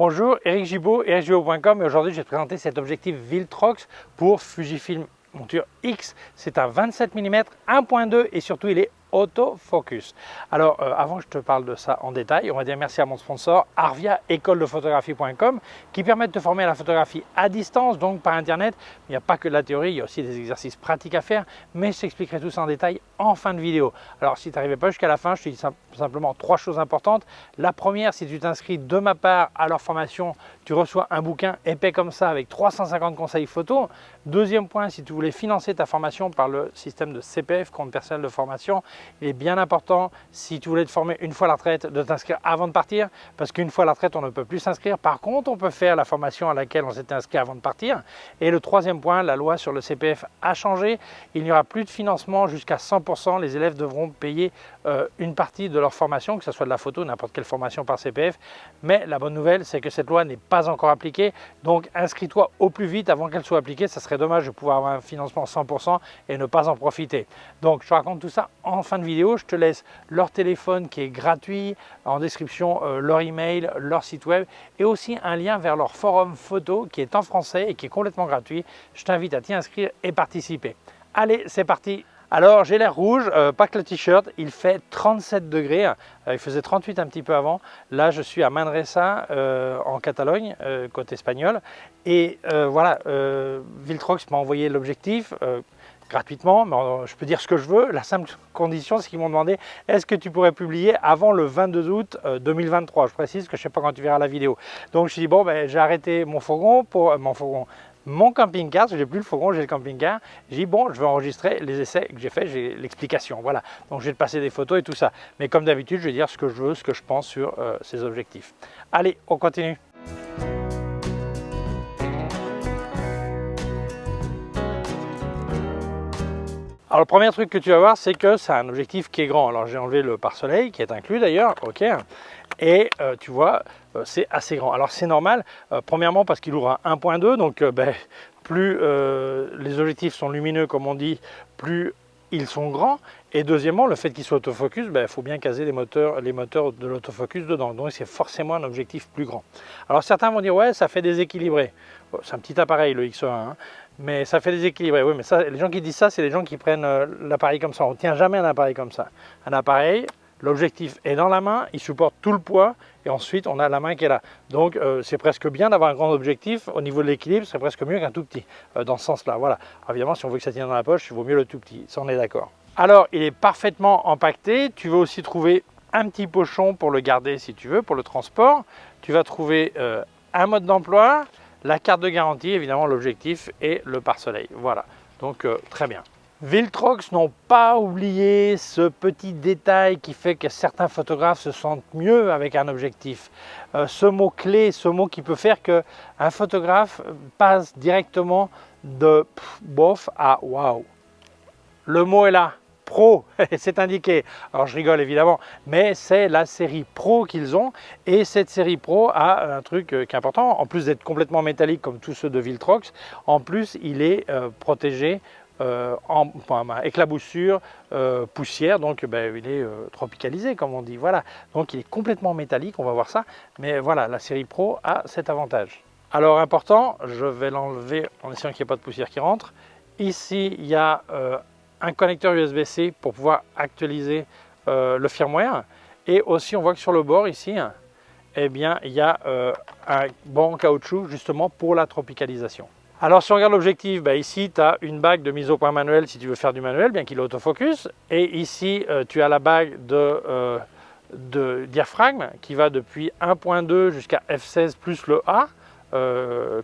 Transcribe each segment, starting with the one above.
Bonjour, Eric Gibaud, ericgibaud.com et aujourd'hui je vais te présenter cet objectif Viltrox pour Fujifilm monture X. C'est un 27 mm 1.2 et surtout il est autofocus. Alors avant que je te parle de ça en détail, on va dire merci à mon sponsor Arvia écoledephotographie.com qui permet de te former à la photographie à distance, donc par internet. Il n'y a pas que de la théorie, il y a aussi des exercices pratiques à faire, mais je t'expliquerai tout ça en détail en fin de vidéo. Alors si tu n'arrivais pas jusqu'à la fin, je te dis simplement trois choses importantes. La première, si tu t'inscris de ma part à leur formation, tu reçois un bouquin épais comme ça avec 350 conseils photos. Deuxième point, si tu voulais financer ta formation par le système de CPF, compte personnel de formation, il est bien important, si tu voulais te former une fois à la retraite, de t'inscrire avant de partir, parce qu'une fois à la retraite, on ne peut plus s'inscrire. Par contre, on peut faire la formation à laquelle on s'était inscrit avant de partir. Et le troisième point, la loi sur le CPF a changé. Il n'y aura plus de financement jusqu'à 100%. Les élèves devront payer une partie de leur formation, que ce soit de la photo, n'importe quelle formation par CPF. Mais la bonne nouvelle, c'est que cette loi n'est pas encore appliquée. Donc, inscris-toi au plus vite avant qu'elle soit appliquée. Ça serait dommage de pouvoir avoir un financement 100% et ne pas en profiter. Donc, je te raconte tout ça en fin de vidéo. Je te laisse leur téléphone qui est gratuit, en description leur email, leur site web et aussi un lien vers leur forum photo qui est en français et qui est complètement gratuit. Je t'invite à t'y inscrire et participer. Allez, c'est parti! Alors j'ai l'air rouge, pas que le t-shirt, il fait 37 degrés, il faisait 38 un petit peu avant. Là je suis à Manresa en Catalogne, côté espagnol. Et voilà, Viltrox m'a envoyé l'objectif gratuitement, mais je peux dire ce que je veux. La simple condition, c'est qu'ils m'ont demandé est-ce que tu pourrais publier avant le 22 août 2023. Je précise que je ne sais pas quand tu verras la vidéo. Donc je me suis dit bon, ben, j'ai arrêté mon fourgon pour mon camping-car, parce que j'ai plus le fourgon, j'ai le camping-car. J'ai dit bon, je vais enregistrer les essais que j'ai fait, j'ai l'explication, voilà. Donc je vais te passer des photos et tout ça. Mais comme d'habitude, je vais dire ce que je veux, ce que je pense sur ces objectifs. Allez, on continue. Alors le premier truc que tu vas voir, c'est que c'est un objectif qui est grand. Alors j'ai enlevé le pare-soleil, qui est inclus d'ailleurs, ok. Et tu vois, c'est assez grand. Alors c'est normal, premièrement parce qu'il ouvre à 1.2, donc plus les objectifs sont lumineux, comme on dit, plus ils sont grands. Et deuxièmement, le fait qu'il soit autofocus, il faut bien caser les moteurs de l'autofocus dedans. Donc c'est forcément un objectif plus grand. Alors certains vont dire, ouais, ça fait déséquilibré. C'est un petit appareil, le X1, hein, mais ça fait déséquilibré. Oui, mais ça, les gens qui disent ça, c'est les gens qui prennent l'appareil comme ça. On ne tient jamais un appareil comme ça. Un appareil, l'objectif est dans la main, il supporte tout le poids et ensuite on a la main qui est là. Donc c'est presque bien d'avoir un grand objectif. Au niveau de l'équilibre, c'est presque mieux qu'un tout petit dans ce sens-là. Voilà. Alors, évidemment, si on veut que ça tienne dans la poche, il vaut mieux le tout petit. Ça, on est d'accord. Alors, il est parfaitement empaqueté. Tu veux aussi trouver un petit pochon pour le garder si tu veux, pour le transport. Tu vas trouver un mode d'emploi, la carte de garantie, évidemment l'objectif et le pare-soleil. Voilà. Donc très bien. Viltrox n'ont pas oublié ce petit détail qui fait que certains photographes se sentent mieux avec un objectif. Ce mot clé, ce mot qui peut faire qu'un photographe passe directement de bof à waouh. Le mot est là, pro, c'est indiqué. Alors je rigole évidemment, mais c'est la série Pro qu'ils ont. Et cette série Pro a un truc qui est important, en plus d'être complètement métallique comme tous ceux de Viltrox, en plus il est protégé éclaboussure, poussière, donc il est tropicalisé comme on dit, voilà. Donc il est complètement métallique, on va voir ça, mais voilà, la série Pro a cet avantage. Alors important, je vais l'enlever en essayant qu'il n'y ait pas de poussière qui rentre. Ici, il y a un connecteur USB-C pour pouvoir actualiser le firmware, et aussi on voit que sur le bord ici, eh bien, il y a un banc en caoutchouc justement pour la tropicalisation. Alors si on regarde l'objectif, ici tu as une bague de mise au point manuel si tu veux faire du manuel, bien qu'il est autofocus. Et ici tu as la bague de diaphragme qui va depuis 1.2 jusqu'à f16 plus le A.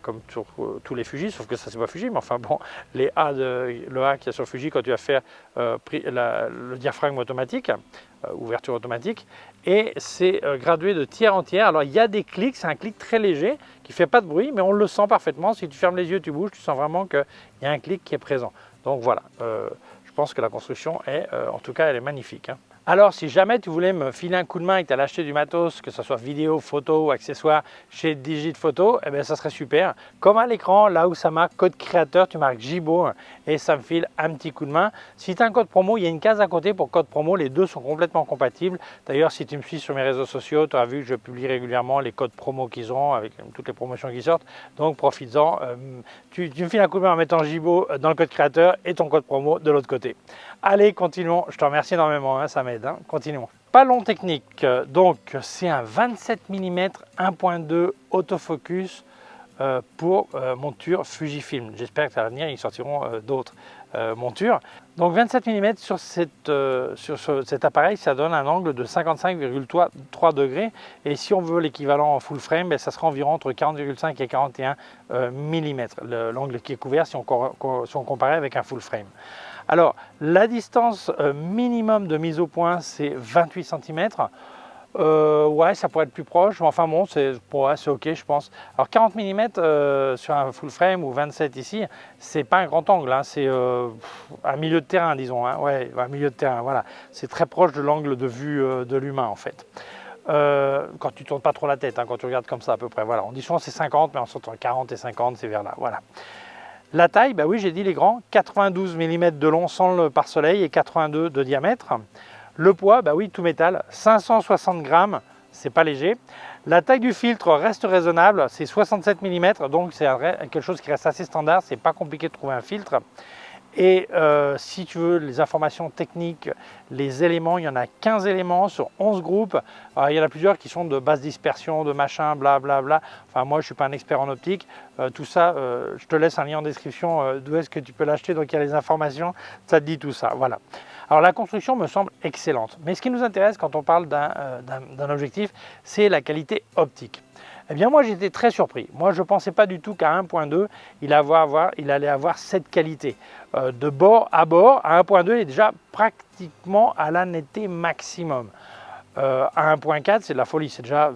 Comme sur tous les Fuji, sauf que ça c'est pas Fuji, mais enfin bon, le A qu'il y a sur Fuji quand tu vas faire le diaphragme automatique, ouverture automatique, et c'est gradué de tiers en tiers. Alors il y a des clics, c'est un clic très léger qui fait pas de bruit, mais on le sent parfaitement. Si tu fermes les yeux, tu bouges, tu sens vraiment qu'il y a un clic qui est présent. Donc voilà, je pense que la construction est, en tout cas, elle est magnifique, hein. Alors, si jamais tu voulais me filer un coup de main et que tu allais acheter du matos, que ce soit vidéo, photo ou accessoire chez Digit Photo, eh bien, ça serait super. Comme à l'écran, là où ça marque code créateur, tu marques Jibo et ça me file un petit coup de main. Si tu as un code promo, il y a une case à côté pour code promo. Les deux sont complètement compatibles. D'ailleurs, si tu me suis sur mes réseaux sociaux, tu as vu que je publie régulièrement les codes promo qu'ils ont avec toutes les promotions qui sortent. Donc, profites-en. Tu me files un coup de main en mettant Jibo dans le code créateur et ton code promo de l'autre côté. Allez, continuons. Je te remercie énormément, ça m'aide. Continuons. Ballon technique, donc c'est un 27 mm 1.2 autofocus pour monture Fujifilm. J'espère qu'à l'avenir ils sortiront d'autres montures. Donc 27 mm sur cet appareil, ça donne un angle de 55,3 degrés. Et si on veut l'équivalent en full frame, ça sera environ entre 40,5 et 41 mm, l'angle qui est couvert si on comparait avec un full frame. Alors, la distance minimum de mise au point, c'est 28 cm. Ouais, ça pourrait être plus proche, mais enfin bon, c'est ok, je pense. Alors, 40 mm sur un full frame ou 27 ici, c'est pas un grand angle, hein, c'est un milieu de terrain, disons. Hein, ouais, un milieu de terrain, voilà. C'est très proche de l'angle de vue de l'humain, en fait. Quand tu tournes pas trop la tête, hein, quand tu regardes comme ça à peu près. Voilà, on dit souvent c'est 50, mais entre 40 et 50, c'est vers là. Voilà. La taille, bah oui, j'ai dit les grands, 92 mm de long sans le pare-soleil et 82 de diamètre. Le poids, bah oui, tout métal, 560 grammes, c'est pas léger. La taille du filtre reste raisonnable, c'est 67 mm, donc c'est quelque chose qui reste assez standard, c'est pas compliqué de trouver un filtre. Et si tu veux les informations techniques, les éléments, il y en a 15 éléments sur 11 groupes. Alors, il y en a plusieurs qui sont de basse dispersion, de machin, blablabla. Enfin, moi, je ne suis pas un expert en optique. Tout ça, je te laisse un lien en description d'où est-ce que tu peux l'acheter. Donc, il y a les informations, ça te dit tout ça. Voilà. Alors, la construction me semble excellente. Mais ce qui nous intéresse quand on parle d'un objectif, c'est la qualité optique. Eh bien moi j'étais très surpris. Moi je ne pensais pas du tout qu'à 1.2 il allait avoir cette qualité. De bord à bord, à 1.2 il est déjà pratiquement à la netteté maximum. À 1.4 c'est de la folie, c'est déjà...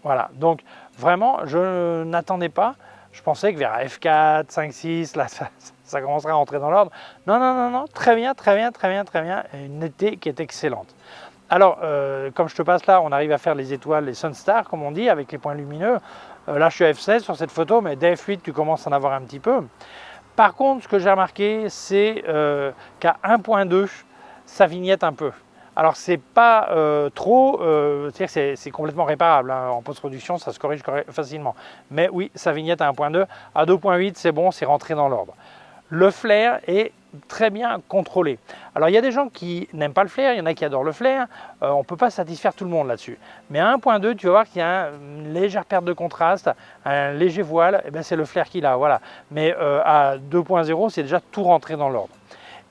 Voilà, donc vraiment je n'attendais pas. Je pensais que vers F4, 5, 6, là ça commencerait à rentrer dans l'ordre. Non, non, non, non, très bien, très bien, très bien, très bien. Une netteté qui est excellente. Alors, comme je te passe là, on arrive à faire les étoiles, les sunstars, comme on dit, avec les points lumineux. Là, je suis à F16 sur cette photo, mais dès F8, tu commences à en avoir un petit peu. Par contre, ce que j'ai remarqué, c'est qu'à 1.2, ça vignette un peu. Alors, c'est pas trop, c'est-à-dire que c'est complètement réparable. Hein. En post-production, ça se corrige facilement. Mais oui, ça vignette à 1.2. À 2.8, c'est bon, c'est rentré dans l'ordre. Le flair est très bien contrôlé. Alors il y a des gens qui n'aiment pas le flair, il y en a qui adorent le flair, on ne peut pas satisfaire tout le monde là-dessus. Mais à 1.2, tu vas voir qu'il y a une légère perte de contraste, un léger voile, et bien c'est le flair qu'il a, voilà. Mais à 2.0, c'est déjà tout rentré dans l'ordre.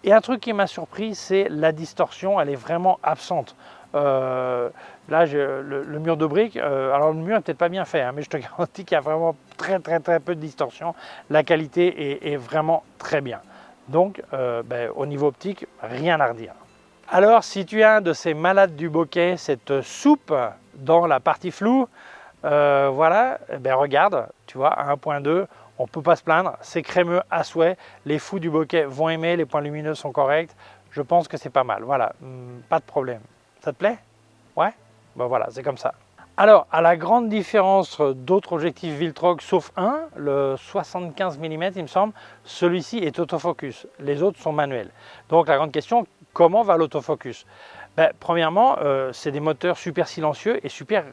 Et un truc qui m'a surpris, c'est la distorsion, elle est vraiment absente. Là, le mur de briques, alors le mur n'est peut-être pas bien fait, hein, mais je te garantis qu'il y a vraiment très peu de distorsion. La qualité est vraiment très bien. Donc, au niveau optique, rien à redire. Alors, si tu es un de ces malades du bokeh, cette soupe dans la partie floue, voilà, regarde, tu vois, à 1.2, on ne peut pas se plaindre, c'est crémeux à souhait. Les fous du bokeh vont aimer, les points lumineux sont corrects. Je pense que c'est pas mal, voilà, pas de problème. Ça te plaît? Ouais? Ben voilà, c'est comme ça. Alors, à la grande différence d'autres objectifs Viltrox, sauf un, le 75 mm, il me semble, celui-ci est autofocus. Les autres sont manuels. Donc, la grande question, comment va l'autofocus? Premièrement, c'est des moteurs super silencieux et super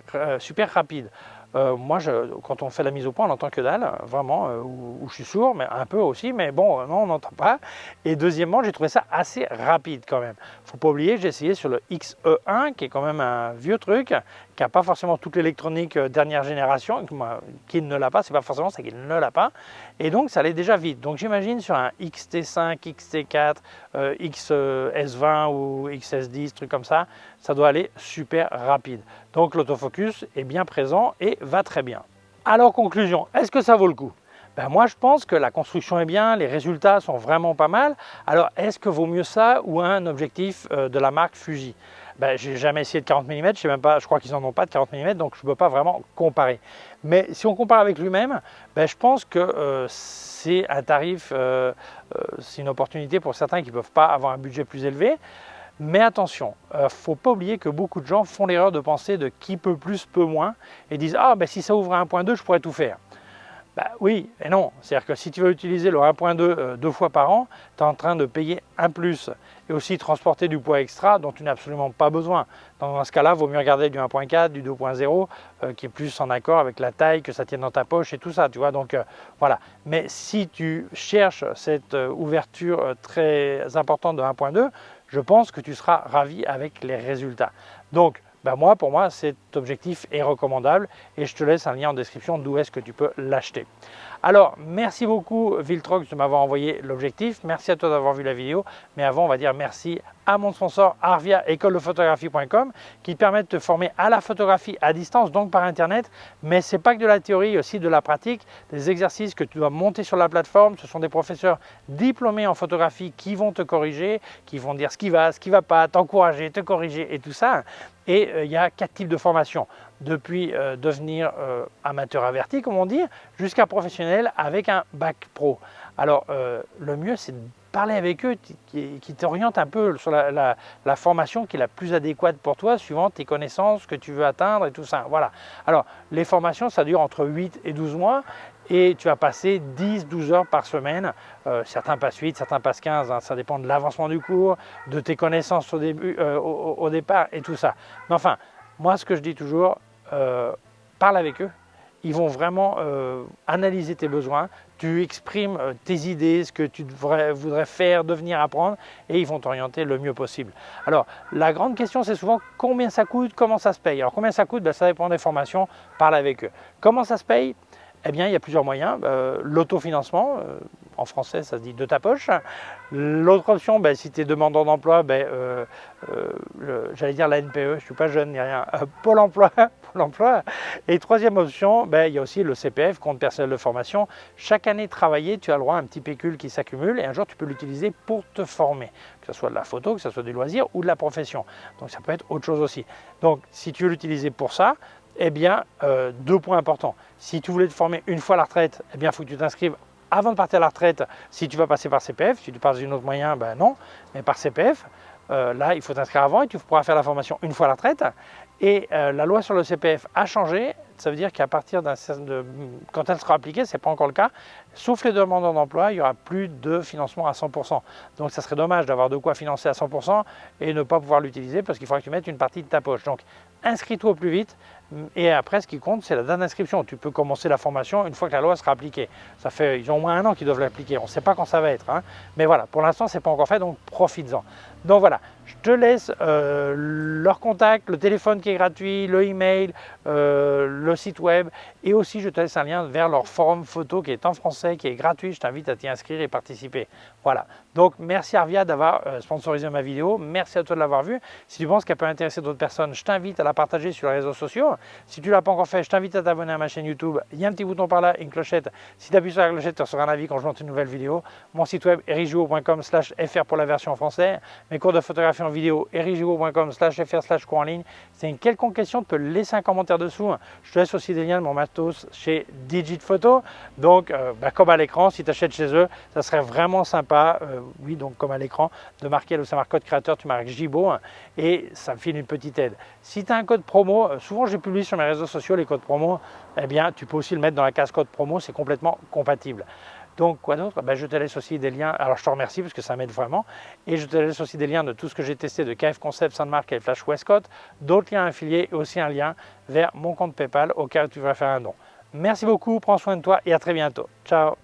rapides. Moi, quand on fait la mise au point, on n'entend que dalle, vraiment, où je suis sourd, mais un peu aussi, mais bon, non, on n'entend pas. Et deuxièmement, j'ai trouvé ça assez rapide quand même. Il ne faut pas oublier, j'ai essayé sur le XE1, qui est quand même un vieux truc, qui n'a pas forcément toute l'électronique dernière génération, qui ne l'a pas, c'est pas forcément ça qu'il ne l'a pas, et donc ça allait déjà vite. Donc j'imagine sur un XT5, XT4, XS20 ou XS10, truc comme ça doit aller super rapide. Donc l'autofocus est bien présent et va très bien. Alors conclusion, est-ce que ça vaut le coup? Moi je pense que la construction est bien, les résultats sont vraiment pas mal. Alors est-ce que vaut mieux ça ou un objectif de la marque Fuji? J'ai jamais essayé de 40 mm, je sais même pas, je crois qu'ils n'en ont pas de 40 mm, donc je ne peux pas vraiment comparer. Mais si on compare avec lui-même, je pense que c'est un tarif, c'est une opportunité pour certains qui ne peuvent pas avoir un budget plus élevé. Mais attention, faut pas oublier que beaucoup de gens font l'erreur de penser de qui peut plus, peut moins, et disent « Ah, ben si ça ouvre à 1.2, je pourrais tout faire ». Bah oui et non, c'est-à-dire que si tu veux utiliser le 1.2 deux fois par an, tu es en train de payer un plus et aussi transporter du poids extra dont tu n'as absolument pas besoin. Dans ce cas-là, il vaut mieux regarder du 1.4, du 2.0 qui est plus en accord avec la taille, que ça tienne dans ta poche et tout ça, tu vois. Donc voilà. Mais si tu cherches cette ouverture très importante de 1.2, je pense que tu seras ravi avec les résultats. Donc pour moi, cet objectif est recommandable et je te laisse un lien en description d'où est-ce que tu peux l'acheter. Alors, merci beaucoup Viltrox de m'avoir envoyé l'objectif. Merci à toi d'avoir vu la vidéo. Mais avant, on va dire merci à mon sponsor Arvia, écoledephotographie.com, qui te permet de te former à la photographie à distance, donc par Internet. Mais ce n'est pas que de la théorie, aussi de la pratique, des exercices que tu dois monter sur la plateforme. Ce sont des professeurs diplômés en photographie qui vont te corriger, qui vont dire ce qui va pas, t'encourager, te corriger et tout ça. Et il y a 4 types de formations, depuis devenir amateur averti, comme on dit, jusqu'à professionnel avec un bac pro. Alors, le mieux, c'est de parler avec eux, qui t'orientent un peu sur la formation qui est la plus adéquate pour toi, suivant tes connaissances que tu veux atteindre et tout ça. Voilà. Alors, les formations, ça dure entre 8 et 12 mois. Et tu vas passer 10-12 heures par semaine. Certains passent 8, certains passent 15, hein, ça dépend de l'avancement du cours, de tes connaissances au départ et tout ça. Mais enfin, moi ce que je dis toujours, parle avec eux. Ils vont vraiment analyser tes besoins, tu exprimes tes idées, ce que tu voudrais faire, devenir, apprendre, et ils vont t'orienter le mieux possible. Alors, la grande question, c'est souvent combien ça coûte, comment ça se paye. Alors, combien ça coûte, ça dépend des formations, parle avec eux. Comment ça se paye? Eh bien, il y a plusieurs moyens. L'autofinancement, en français, ça se dit de ta poche. L'autre option, si tu es demandeur d'emploi, j'allais dire la NPE, je ne suis pas jeune ni rien, Pôle emploi. Pôle emploi. Et troisième option, il y a aussi le CPF, compte personnel de formation. Chaque année travaillée, tu as le droit à un petit pécule qui s'accumule et un jour, tu peux l'utiliser pour te former, que ce soit de la photo, que ce soit du loisir ou de la profession. Donc, ça peut être autre chose aussi. Donc, si tu veux l'utiliser pour ça, eh bien, 2 points importants. Si tu voulais te former une fois à la retraite, eh bien, il faut que tu t'inscrives avant de partir à la retraite. Si tu vas passer par CPF, si tu passes d'un autre moyen, non, mais par CPF, là, il faut t'inscrire avant et tu pourras faire la formation une fois à la retraite. Et la loi sur le CPF a changé. Ça veut dire qu'à partir quand elle sera appliquée, ce n'est pas encore le cas, sauf les demandeurs d'emploi, il n'y aura plus de financement à 100%. Donc ça serait dommage d'avoir de quoi financer à 100% et ne pas pouvoir l'utiliser parce qu'il faudra que tu mettes une partie de ta poche. Donc inscris-toi au plus vite et après ce qui compte c'est la date d'inscription. Tu peux commencer la formation une fois que la loi sera appliquée. Ils ont au moins 1 an qu'ils doivent l'appliquer, on ne sait pas quand ça va être. Hein. Mais voilà, pour l'instant ce n'est pas encore fait, donc profites-en. Donc voilà, je te laisse leur contact, le téléphone qui est gratuit, le email, le site web et aussi je te laisse un lien vers leur forum photo qui est en français, qui est gratuit. Je t'invite à t'y inscrire et participer. Voilà, donc merci Arvia d'avoir sponsorisé ma vidéo, merci à toi de l'avoir vue. Si tu penses qu'elle peut intéresser d'autres personnes, je t'invite à la partager sur les réseaux sociaux. Si tu ne l'as pas encore fait, je t'invite à t'abonner à ma chaîne YouTube. Il y a un petit bouton par là, une clochette. Si tu appuies sur la clochette, tu recevras un avis quand je monte une nouvelle vidéo. Mon site web ericjuo.com/fr pour la version française. Mes cours de photographie en vidéo ericjuo.com/fr/cours en ligne. Si tu as une quelconque question, tu peux laisser un commentaire dessous. Je te laisse aussi des liens de mon matos chez Digit Photo. Donc, comme à l'écran, si tu achètes chez eux, ça serait vraiment sympa, oui, donc comme à l'écran, de marquer le code créateur, tu marques Gibo et ça me file une petite aide. Si tu as un code promo, souvent j'ai publié sur mes réseaux sociaux les codes promo, eh bien, tu peux aussi le mettre dans la case code promo, c'est complètement compatible. Donc, quoi d'autre? Je te laisse aussi des liens. Alors, je te remercie parce que ça m'aide vraiment. Et je te laisse aussi des liens de tout ce que j'ai testé de KF Concept, Sandmark et Flash Westcott. D'autres liens affiliés et aussi un lien vers mon compte PayPal au cas où tu voudrais faire un don. Merci beaucoup, prends soin de toi et à très bientôt. Ciao!